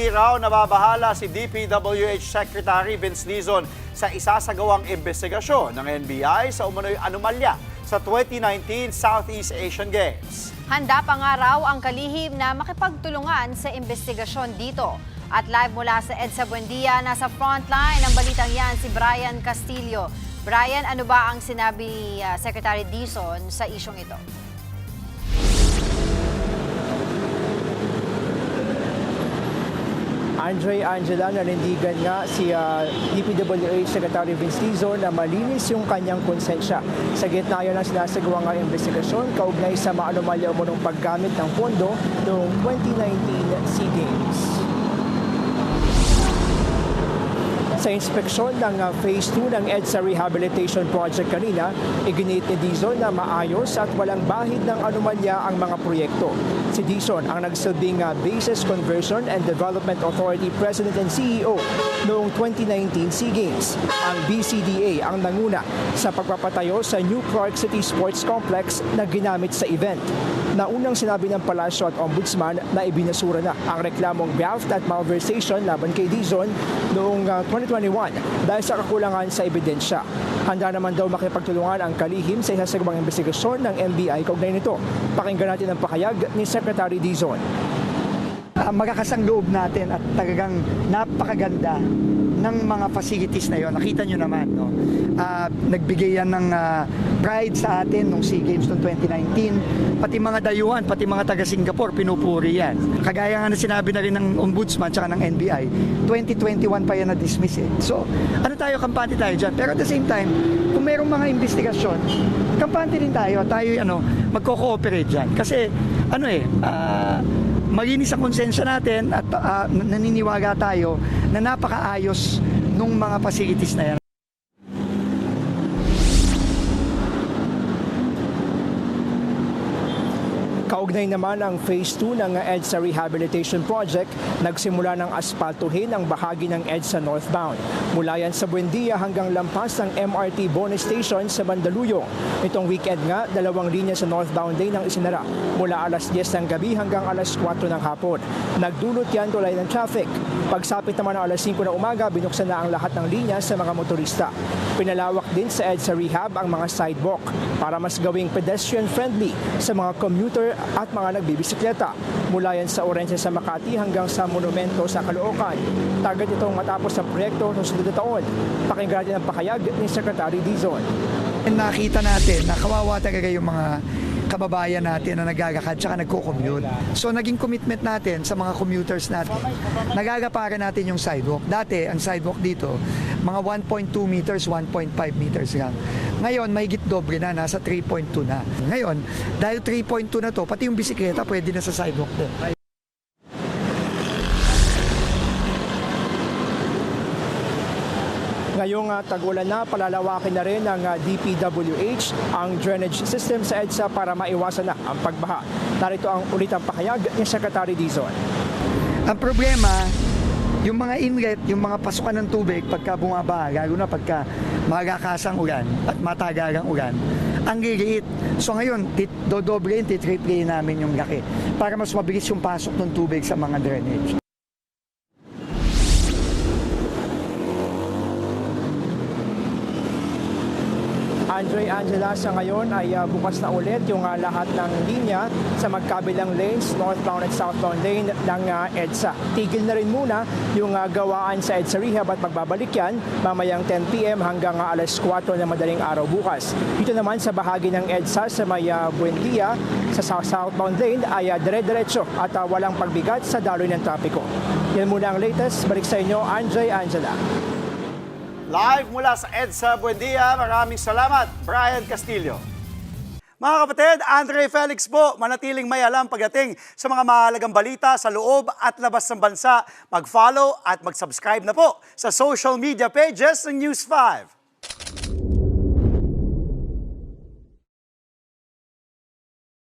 Hindi raw nababahala si DPWH Secretary Vince Dizon sa isasagawang investigasyon ng NBI sa umano'y anomalya sa 2019 Southeast Asian Games. Handa pa nga raw ang kalihim na makipagtulungan sa investigasyon dito. At live mula sa EDSA Buendia, nasa frontline ng balitang yan si Brian Castillo. Brian, ano ba ang sinabi ni Secretary Dizon sa isyong ito? Andre, Angela, nanindigan nga si DPWH Secretary Vince Dizon na malinis yung kanyang konsensya. Sa gitna yan ang sinasagawang investigasyon kaugnay sa maanomalya umunong paggamit ng pondo noong 2019 SEA Games. Sa inspeksyon ng Phase 2 ng EDSA Rehabilitation Project kanina, iginit ni Dizon na maayos at walang bahid ng anomalya ang mga proyekto. Si Dizon ang nagsilbing Bases Conversion and Development Authority President and CEO noong 2019 SEA Games. Ang BCDA ang nanguna sa pagpapatayo sa New Clark City Sports Complex na ginamit sa event. Naunang sinabi ng Palasyo at Ombudsman na ibinasura na ang reklamong graft at malversation laban kay Dizon noong 2021 dahil sa kakulangan sa ebidensya. Handa naman daw makipagtulungan ang kalihim sa isasagawang investigasyon ng NBI kaugnay nito. Pakinggan natin ang pakayag ni Secretary Dizon. Magkakasang loob natin at talagang napakaganda ng mga facilities na yon. Nakita nyo naman, no? Nagbigay yan ng pride sa atin nung SEA Games noong 2019. Pati mga dayuhan, pati mga taga Singapore, pinupuri yan. Kagaya nga na sinabi na rin ng Ombudsman at ng NBI, 2021 pa yan na-dismiss eh. So, kampante tayo dyan. Pero at the same time, kung mayroong mga investigasyon, kampante rin tayo. Tayo, magko-cooperate dyan. Kasi, malinis ang konsensya natin at naniniwala tayo na napakaayos nung mga facilities na yan. Kaugnay naman ang Phase 2 ng EDSA Rehabilitation Project, nagsimula ng aspaltuhin ang bahagi ng EDSA northbound. Mula yan sa Buendia hanggang lampas ng MRT bonus station sa Mandaluyong. Itong weekend nga, 2 linya sa northbound lane ang isinara mula alas 10 ng gabi hanggang alas 4 ng hapon. Nagdulot yan tulay ng traffic. Pagsapit naman ng alas 5 ng umaga, binuksan na ang lahat ng linya sa mga motorista. Pinalawak din sa EDSA Rehab ang mga sidewalk para mas gawing pedestrian-friendly sa mga commuter at mga nagbibisikleta. Mula yan sa Orense sa Makati hanggang sa Monumento sa Caloocan. Target itong matapos ang proyekto sa sunod na taon. Pakinggan natin ang pakayag ni Secretary Dizon. Nakita natin na kawawa talaga yung mga kababayan natin na nagagakad tsaka nagko-commute. So naging commitment natin sa mga commuters natin. Nagagaparan natin yung sidewalk. Dati, ang sidewalk dito, mga 1.2 meters, 1.5 meters lang. Ngayon, mahigit dobre na, nasa 3.2 na. Ngayon, dahil 3.2 na to, pati yung bisikleta pwede na sa sidewalk din. Ngayong tag-ulan na, palalawakin na rin ng DPWH ang drainage system sa EDSA para maiwasan na ang pagbaha. Narito ang ulitang pakayag ni Secretary Dizon. Ang problema, yung mga inlet, yung mga pasukan ng tubig pagka bumabaha, lalo na pagka magakasang ulan at matagalang ulan, ang liliit. So ngayon, dodoblein, titriplein namin yung laki para mas mabilis yung pasok ng tubig sa mga drainage. Andre, Angela, sa ngayon ay bukas na ulit yung lahat ng linya sa magkabilang lanes, northbound at southbound lane ng EDSA. Tigil na rin muna yung gawaan sa EDSA Rehab at magbabalik yan mamayang 10 p.m. hanggang alas 4 na madaling araw bukas. Dito naman sa bahagi ng EDSA sa may Buendia, sa southbound lane ay dire-diretso at walang pagbigat sa daloy ng trapiko. Yan muna ang latest. Balik sa inyo, Andre, Angela. Live mula sa EDSA Buendia, maraming salamat, Brian Castillo. Mga kapatid, Andre Felix po, manatiling may alam pagdating sa mga mahalagang balita sa loob at labas ng bansa. Mag-follow at mag-subscribe na po sa social media pages ng News 5.